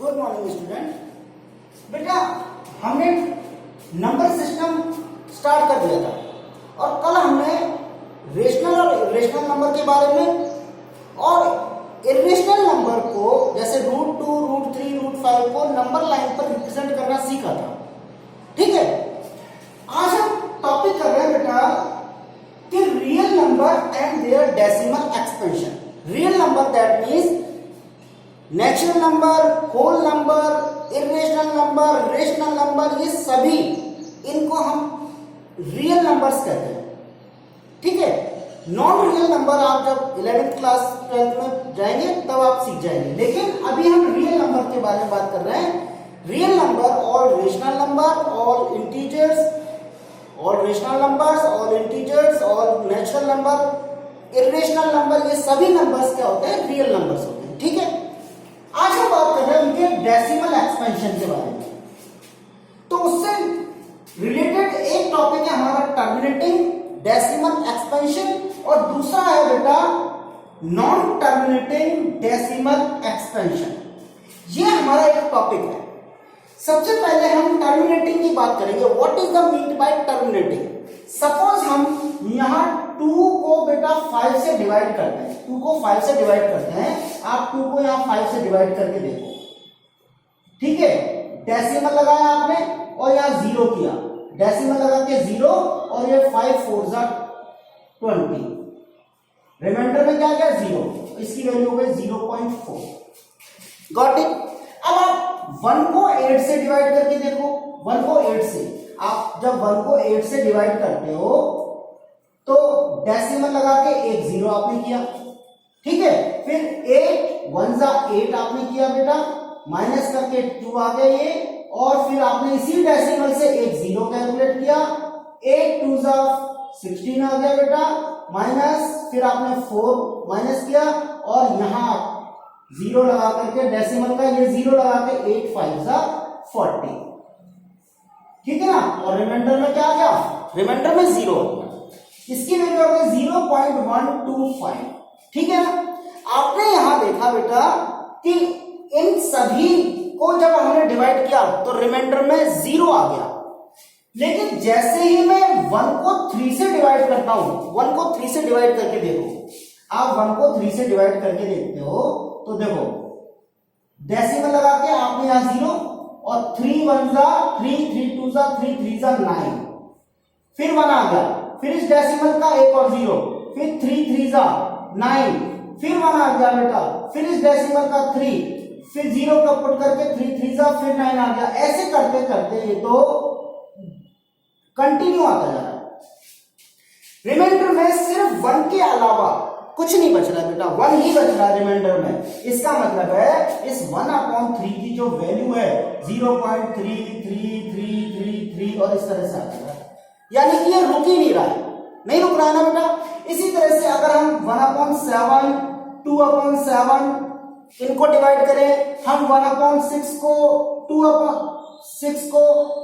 Good morning student. बेटा हमने number system start कर दिया था और कल हमने रेशनल और इरेशनल नंबर के बारे में और इरेशनल नंबर को जैसे √2, √3, √5 को नंबर लाइन पर रिप्रेजेंट करना सीखा था। ठीक है, आज हम टॉपिक कर रहे हैं बेटा कि real number and their decimal expansion. Real number that means natural number, whole number, irrational number, rational number, ये सभी इनको हम रियल नंबर्स कहते हैं। ठीक है, नॉन रियल नंबर आप जब 11th क्लास 12th में जाएंगे तब आप सीख जाएंगे, लेकिन अभी हम रियल नंबर के बारे में बात कर रहे हैं। रियल नंबर और रेशनल नंबर और इंटीजर्स और रेशनल नंबर्स और इंटीजर्स और नेचुरल नंबर, इरेशनल नंबर, ये सभी नंबर्स क्या होते हैं? रियल नंबर्स होते हैं। ठीक है, आज हम बात कर रहे हैं उनके डेसिमल एक्सपेंशन के बारे में। तो उससे रिलेटेड एक टॉपिक है हमारा टर्मिनेटिंग डेसिमल एक्सपेंशन और दूसरा है बेटा नॉन टर्मिनेटिंग डेसिमल एक्सपेंशन। ये हमारा एक टॉपिक है। सबसे पहले हम टर्मिनेटिंग की बात करेंगे। What is the mean by terminating? Suppose हम यहां 2 को बेटा 5 से डिवाइड करते हैं। 2 को 5 से डिवाइड करते हैं। आप 2 को यहां 5 से डिवाइड करके देखो। ठीक है, डेसिमल लगाया आपने और यहां 0 किया, डेसिमल लगा के 0 और ये 5 4 जा 20, रिमाइंडर में क्या गया 0, इसकी वैल्यू हो गई 0.4। Got it? अब आप 1 को 8 से डिवाइड करके देखो। 1 को 8 से, आप जब 1 को 8 से डिवाइड करते हो तो डेसिमल लगा के एक 0 आपने किया। ठीक है, फिर 8 1 जा 8 आपने किया बेटा, माइनस करके 2 आ गया ये, और फिर आपने इसी डेसिमल से एक 0 कैलकुलेट किया। 8 2 जा 16 आ गया बेटा, माइनस फिर आपने 4 माइनस किया और यहां 0 लगा करके डेसिमल का ये 0 लगा के 8 5 जा 40। ठीक है ना, और रिमाइंडर में क्या आ गया? रिमाइंडर में 0 हो गया, इसकी वैल्यू हो गई 0.125। ठीक है ना, आपने यहां देखा बेटा कि इन सभी को जब हमने डिवाइड किया तो रिमाइंडर में 0 आ गया, लेकिन जैसे ही मैं 1 को 3 से डिवाइड करता हूं, 1 को 3 से डिवाइड करके देखो, आप 1 को 3 से डिवाइड करके देखते हो तो देखो डेसिमल लगा के आपने यहां 0 और 3 1 जा 3, 3 2 जा 3, 3 जा 9, फिर 1 आ गया, फिर इस डेसिमल का एक और 0, फिर 3 3 जा 9, फिर 1 आ गया बेटा, फिर इस डेसिमल का 3, फिर 0 का पुट करके 3 3 जा फिर 9 आ गया। ऐसे करते करते ये तो कंटिन्यू आता जा रहा है। रिमाइंडर में सिर्फ 1 के अलावा कुछ नहीं बच रहा बेटा, 1 ही बच रहा है रिमाइंडर में। इसका मतलब है इस 1/3 की जो वैल्यू है 0.3333 और इस तरह से आता है, यानी कि ये रुक ही नहीं रहा है, नहीं रुक रहा है ना बेटा। इसी तरह से अगर हम 1/7 2/7 इनको डिवाइड करें, हम 1/6 को 2/6 को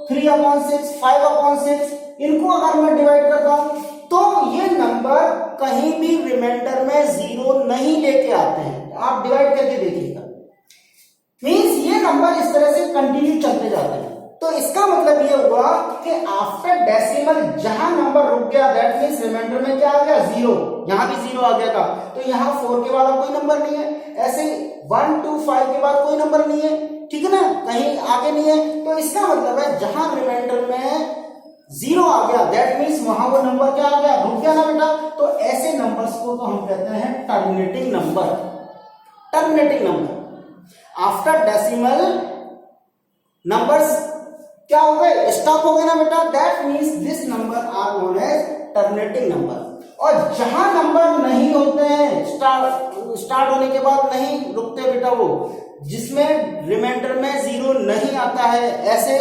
3/6 5/6 इनको अगर मैं डिवाइड करता हूं तो ये नंबर कहीं भी रिमाइंडर में 0 नहीं लेके आते हैं। आप डिवाइड करके देखिएगा, मींस ये नंबर इस तरह से कंटिन्यू चलते जाते हैं। तो इसका मतलब ये हुआ कि आफ्टर डेसिमल जहां नंबर रुक गया दैट मींस रिमाइंडर में क्या आ गया 0, यहां भी 0 आ गया था, तो यहां 4 के बाद कोई नंबर नहीं है, ऐसे 1 2 5 के बाद कोई नंबर नहीं है। ठीक है ना, कहीं आगे नहीं है। तो इसका मतलब है जहां रिमाइंडर में 0 आ गया दैट मींस वहां वो नंबर क्या आ गया? रुक गया ना बेटा। तो ऐसे नंबर्स को तो हम कहते हैं terminating number. Terminating number after decimal numbers क्या हो गए? स्टॉप हो गए ना बेटा, that means this number are known as terminating number. और जहां नंबर नहीं होते हैं, स्टार्ट होने के बाद नहीं रुकते बेटा, वो जिसमें रिमाइंडर में 0 नहीं आता है, ऐसे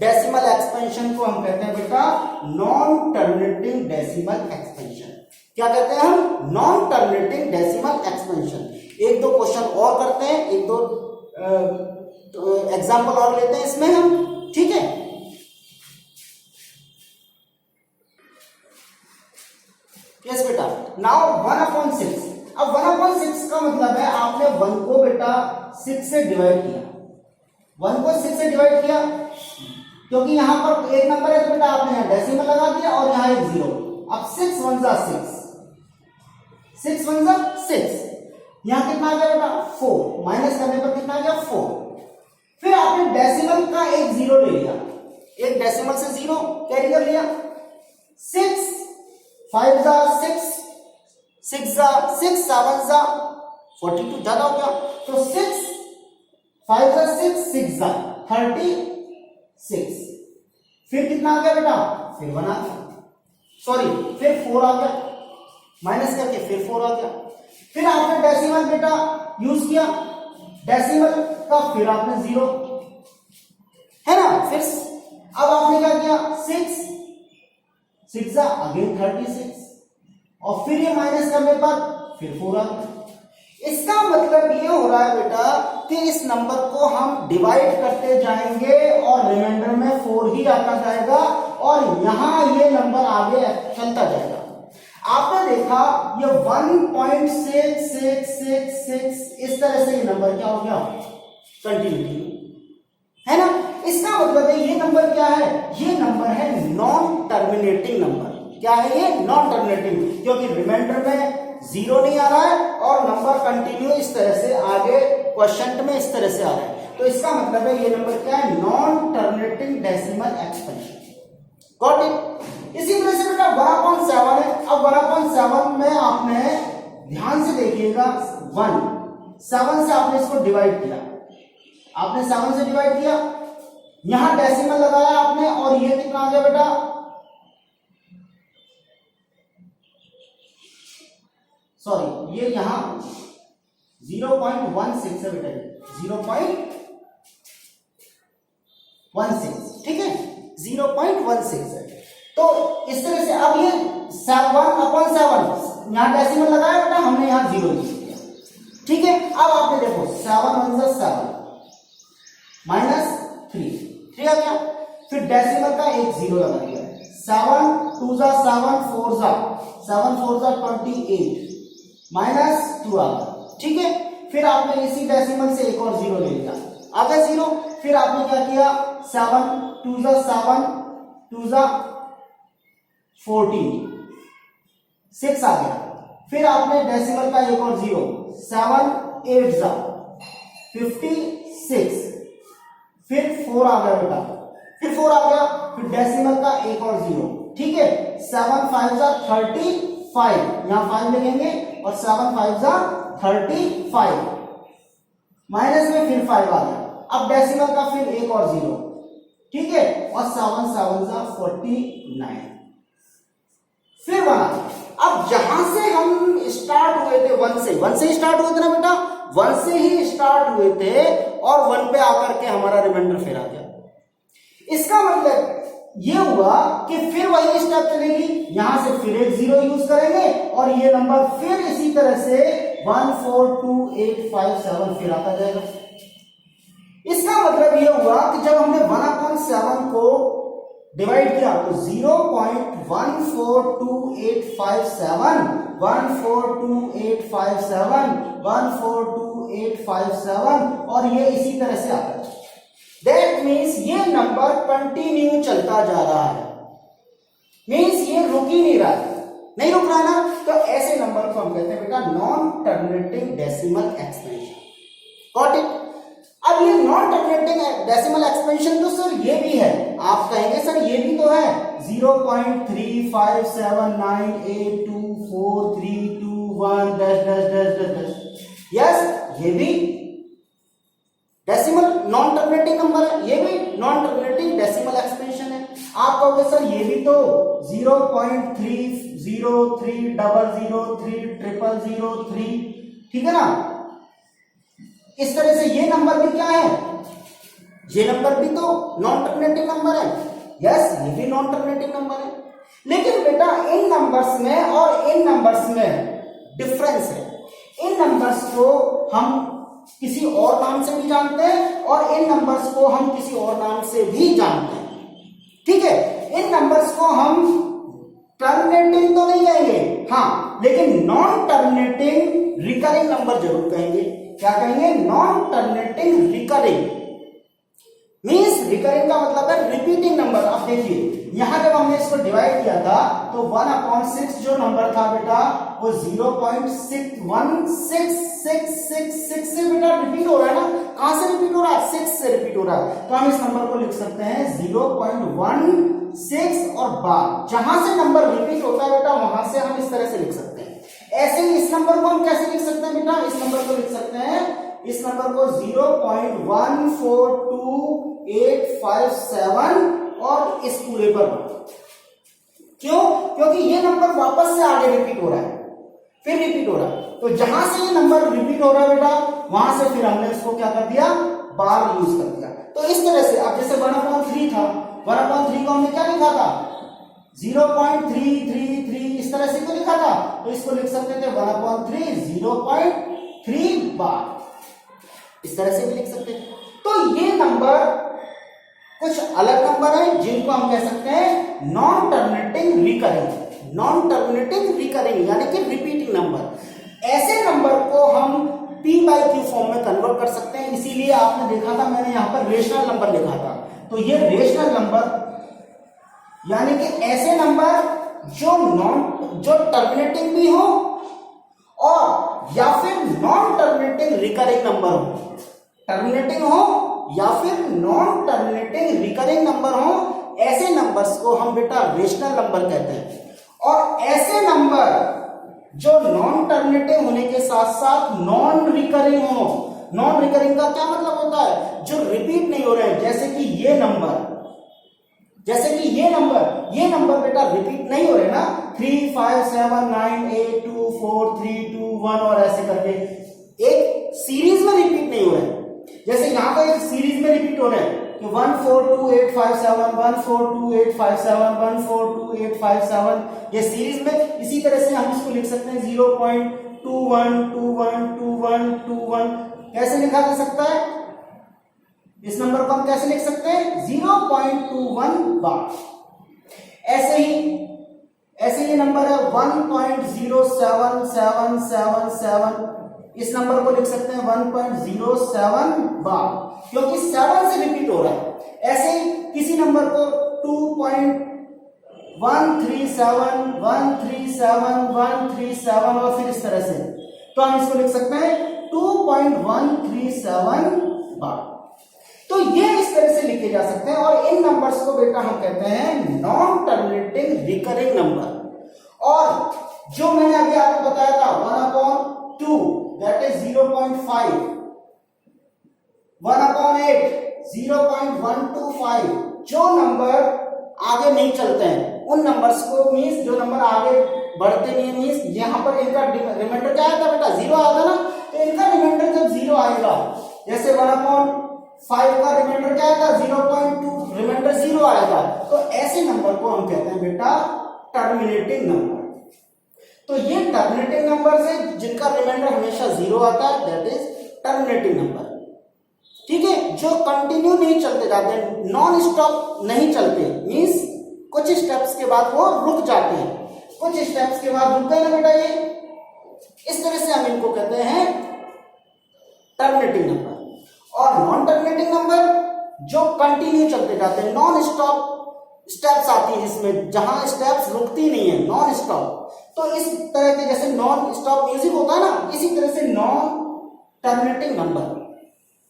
डेसिमल एक्सपेंशन को हम कहते हैं बेटा नॉन टर्मिनेटिंग डेसिमल एक्सपेंशन। क्या कहते हैं हम? Non terminating decimal expansion. एक दो क्वेश्चन और करते हैं, एक दो एग्जांपल और लेते हैं इसमें हम। ठीक है, यस बेटा। नाउ 1/6। अब 1/6 का मतलब है आपने 1 को बेटा 6 से डिवाइड किया, 1 को 6 से डिवाइड किया, क्योंकि यहां पर एक नंबर है तो बेटा आपने यहां डेसिमल लगा दिया और यहां एक 0। अब 6 1 जा 6, 6 1 जा 6, यहां कितना आ गया बेटा 4, माइनस करने पर कितना आ गया 4। फिर आपने डेसिमल का एक 0 ले लिया, एक डेसिमल से 0 कैरी कर लिया। 6 5 जा 6, 6 जा 6, 7 जा 42, ज्यादा हो गया, तो 6 5 जा 6, 6 जा 36। फिर कितना आ गया बेटा, फिर 1 आ गया, सॉरी फिर 4 आ गया, माइनस करके फिर 4 आ गया। फिर आपने डेसिमल बेटा यूज किया, डेसिमल का फिर आपने 0 है ना, फिर अब आपने क्या किया 6 6 जा अगेन 36, और फिर ये माइनस करने पर फिर 4 आ गया। इसका मतलब ये हो रहा है बेटा कि इस नंबर को हम डिवाइड करते जाएंगे और रिमाइंडर में 4 ही आता जाएगा और यहां ये नंबर आगे चलता जाएगा। आपने देखा ये 1.6666 इस तरह से ये नंबर क्या हो गया, कंटिन्यूटी है ना। इसका मतलब है ये नंबर क्या है, ये नंबर है नॉन टर्मिनेटिंग नंबर। क्या है ये, नॉन टर्मिनेटिंग, क्योंकि रिमाइंडर में 0 नहीं आ रहा है और नंबर कंटिन्यू इस तरह से आगे क्वेश्चन में इस तरह से आ रहा है, तो इसका मतलब है ये नंबर क्या है, non terminating decimal expansion. Got it. इसी तरह से बेटा 1/7 है। अब 1/7 में आपने ध्यान से देखिएगा 1 7 से आपने इसको डिवाइड किया, आपने 7 से डिवाइड किया, यहां डेसिमल लगाया आपने और ये कितना आ गया बेटा, सॉरी ये यहां 0.16 है बेटा, 0.16, ठीक है 0.16 है। तो इस तरह से अब ये 1/7 यहां डेसिमल लगाया बेटा हमने, यहां 0 यूज किया, ठीक है। अब आपने देखो 7 1 जा 7 माइनस 3 आ गया, फिर डेसिमल का एक 0 लगा दिया, 7 2 जा 7 4 जा 28 माइनस 2 आ गया, ठीक है। फिर आपने इसी डेसिमल से एक और 0 ले लिया, आ गया 0। फिर आपने क्या किया 7 2 जा 7 2 जा 14 6 आ गया, फिर आपने डेसिमल का एक और 0 7 8 जा 56, फिर 4 आ गया बेटा, फिर 4 आ गया, फिर डेसिमल का एक और 0, ठीक है 7 5 जा 35, यहां 5 लिखेंगे और 7 5 जा 35, माइनस में फिर 5 आ गया, अब डेसिमल का फिर एक और 0, ठीक है, और 7 7 जा 49, फिर 1। अब जहां से हम स्टार्ट हुए थे 1 से स्टार्ट हुए थे ना बेटा, 1 से ही स्टार्ट हुए थे और 1 पे आकर के हमारा रिमाइंडर फिर आ गया। इसका मतलब ये हुआ कि फिर वही स्टेप चलेगी, यहां से फिर एक 0 यूज करेंगे और ये नंबर फिर इसी तरह से 1 4 2 8 5 7 फिर आता जाएगा। इसका मतलब ये हुआ कि जब हमने 1/7 को डिवाइड किया तो 0.142857 142857 142857 और ये इसी तरह से आता है। दैट मीन्स ये नंबर कंटिन्यू चलता जा रहा है, मीन्स ये रुक ही नहीं रहा है, नहीं रुक रहा ना, तो ऐसे नंबर को हम कहते हैं बेटा non terminating decimal expansion. Got it. अब ये नॉन टर्मिनेटिंग डेसिमल एक्सपेंशन तो सर ये भी है, आप कहेंगे सर ये भी तो है 0.357982432 यस ये भी डेसिमल नॉन टर्मिनेटिंग नंबर है, ये भी नॉन टर्मिनेटिंग डेसिमल एक्सपेंशन है। आप कहोगे सर ये भी तो 0.3030030003 ठीक है ना। इस तरह से ये नंबर भी क्या है, ये नंबर भी तो नॉन टर्मिनेटिंग नंबर है, यस ये भी नॉन टर्मिनेटिंग नंबर है। लेकिन बेटा इन नंबर्स में और इन नंबर्स में डिफरेंस है। इन नंबर्स को हम किसी और नाम से भी जानते हैं और इन नंबर्स को हम किसी और नाम से भी जानते हैं, ठीक है। इन नंबर्स को हम टर्मिनेटिंग तो नहीं कहेंगे, हाँ, लेकिन नॉन टर्मिनेटिंग रिकरिंग नंबर जरूर कहेंगे। क्या कहेंगे, non terminating recurring, means recurring का मतलब है रिपीटिंग नंबर। अब देखिए यहां जब हमने इसको डिवाइड किया था तो 1/6 जो नंबर था बेटा वो 0.61666 से बेटा रिपीट हो रहा है ना। कहां से रिपीट हो रहा है? 6 से रिपीट हो रहा है। तो हम इस नंबर को लिख सकते हैं 0.16 और बार जहां से नंबर रिपीट होता है बेटा वहां से हम इस तरह से लिख सकते हैं। ऐसे ही इस नंबर को हम कैसे लिख सकते हैं बेटा? इस नंबर को लिख सकते हैं, इस नंबर को 0.142857 और इस पूरे पर क्यों? क्योंकि ये नंबर वापस से आगे रिपीट हो रहा है, फिर रिपीट हो रहा है। तो जहां से ये नंबर रिपीट हो रहा है बेटा वहां से फिर हमने इसको क्या कर दिया? बार यूज कर दिया। तो इस तरह से अब जैसे 1/3 था, 1/3 को हमने क्या लिखा था? 0.333 इस तरह से क्यों लिखा था? तो इसको लिख सकते थे 1/3 0.3 बार, इस तरह से भी लिख सकते हैं। तो ये नंबर कुछ अलग नंबर है जिनको हम कह सकते हैं non terminating recurring, non terminating recurring यानी कि रिपीटिंग नंबर। ऐसे नंबर को हम P by Q फॉर्म में कन्वर्ट कर सकते हैं। इसीलिए आपने देखा था मैंने यहां पर रेशनल नंबर लिखा था। तो ये रेशनल नंबर यानी कि ऐसे नंबर जो टर्मिनेटिंग भी हो और या फिर नॉन टर्मिनेटिंग रिकरिंग नंबर हो, टर्मिनेटिंग हो या फिर नॉन टर्मिनेटिंग रिकरिंग नंबर हो, ऐसे नंबर्स को हम बेटा रेशनल नंबर कहते हैं। और ऐसे नंबर जो नॉन टर्मिनेटिंग होने के साथ साथ नॉन रिकरिंग हो। नॉन रिकरिंग का क्या मतलब होता है? जो रिपीट नहीं हो रहे हैं, जैसे कि ये नंबर बेटा रिपीट नहीं हो रहे ना, 3 5 7 9 8 2 4 3 2 1 और ऐसे करके एक सीरीज में रिपीट नहीं हो रहे हैं। जैसे यहां पर एक सीरीज में रिपीट हो रहे हैं कि 1 4 2 8 5 7 1 4 2 8 5 7 1 4 2 8 5 7 ये सीरीज में। इसी तरह से हम इसको लिख सकते हैं 0.21212121 कैसे लिखा जा सकता है? इस नंबर को हम कैसे लिख सकते हैं? 0.21 बार। ऐसे ही ये नंबर है 1.07777, इस नंबर को लिख सकते हैं 1.07 बार क्योंकि 7 से रिपीट हो रहा है। ऐसे ही किसी नंबर को 2.137 और फिर इस तरह से, तो हम इसको लिख सकते हैं 2.137 बार। तो ये इस तरह से लिखे जा सकते हैं और इन नंबर्स को बेटा हम कहते हैं नॉन टर्मिनेटिंग रिकरिंग नंबर। और जो मैंने अभी आपको बताया था 1/2 दैट इज 0.5, 1/8 0.125, जो नंबर आगे नहीं चलते हैं उन नंबर्स को, मींस जो नंबर आगे बढ़ते नहीं है, मींस यहां पर इनका रिमाइंडर क्या आया था बेटा? 0 आया था ना। तो इनका रिमाइंडर जब 0 आएगा, जैसे 1/5 का रिमाइंडर क्या आएगा? 0.2, रिमाइंडर 0 आएगा। तो ऐसे नंबर को हम कहते हैं बेटा टर्मिनेटिंग नंबर। तो ये टर्मिनेटिंग नंबर है जिनका रिमाइंडर हमेशा 0 आता है, दैट इज टर्मिनेटिंग नंबर। ठीक है, जो कंटिन्यू नहीं चलते जाते, नॉन स्टॉप नहीं चलते, मींस कुछ स्टेप्स के बाद वो रुक जाते हैं, कुछ स्टेप्स के बाद रुक गए ना बेटा, ये इस तरह से हम इनको कहते हैं टर्मिनेटिंग नंबर। और नॉन टर्मिनेटिंग नंबर जो कंटिन्यू चलते जाते हैं, नॉन स्टॉप स्टेप्स आती है जिसमें जहां स्टेप्स रुकती नहीं है, नॉन स्टॉप। तो इस तरह के जैसे नॉन स्टॉप म्यूजिक होता है ना, इसी तरह से non terminating number,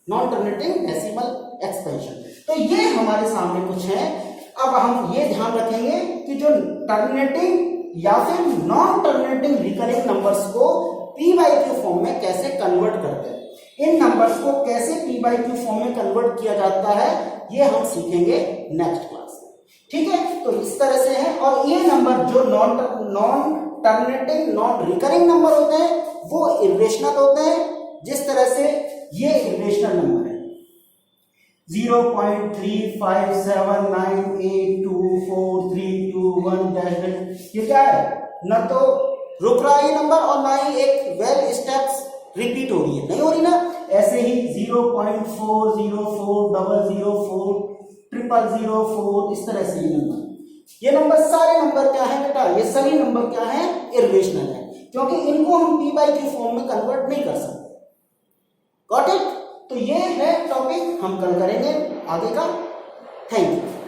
non terminating decimal expansion. तो ये हमारे सामने कुछ है। अब हम ये ध्यान रखेंगे कि जो टर्मिनेटिंग या फिर नॉन टर्मिनेटिंग रिकरिंग नंबर्स को P by Q फॉर्म में कैसे कन्वर्ट करते हैं, इन नंबर्स को कैसे P by Q फॉर्म में कन्वर्ट किया जाता है, ये हम सीखेंगे नेक्स्ट क्लास में। ठीक है, तो इस तरह से है। और ये नंबर जो non terminating non recurring number होते हैं वो इरेशनल होते हैं, जिस तरह से ये इरेशनल नंबर है 0.3579824321 ये क्या है? न तो रुक रहा है ये नंबर और ना ही एक वेल स्टेप्स रिपीट हो रही है, नहीं हो रही ना। ऐसे ही 0.4040404004 इस तरह से ये नंबर सारे नंबर क्या है बेटा? ये सभी नंबर क्या है? इरेशनल है, क्योंकि इनको हम P by Q फॉर्म में कन्वर्ट नहीं कर सकते। Got it? तो ये है टॉपिक हम कल करेंगे आगे का। Thank you.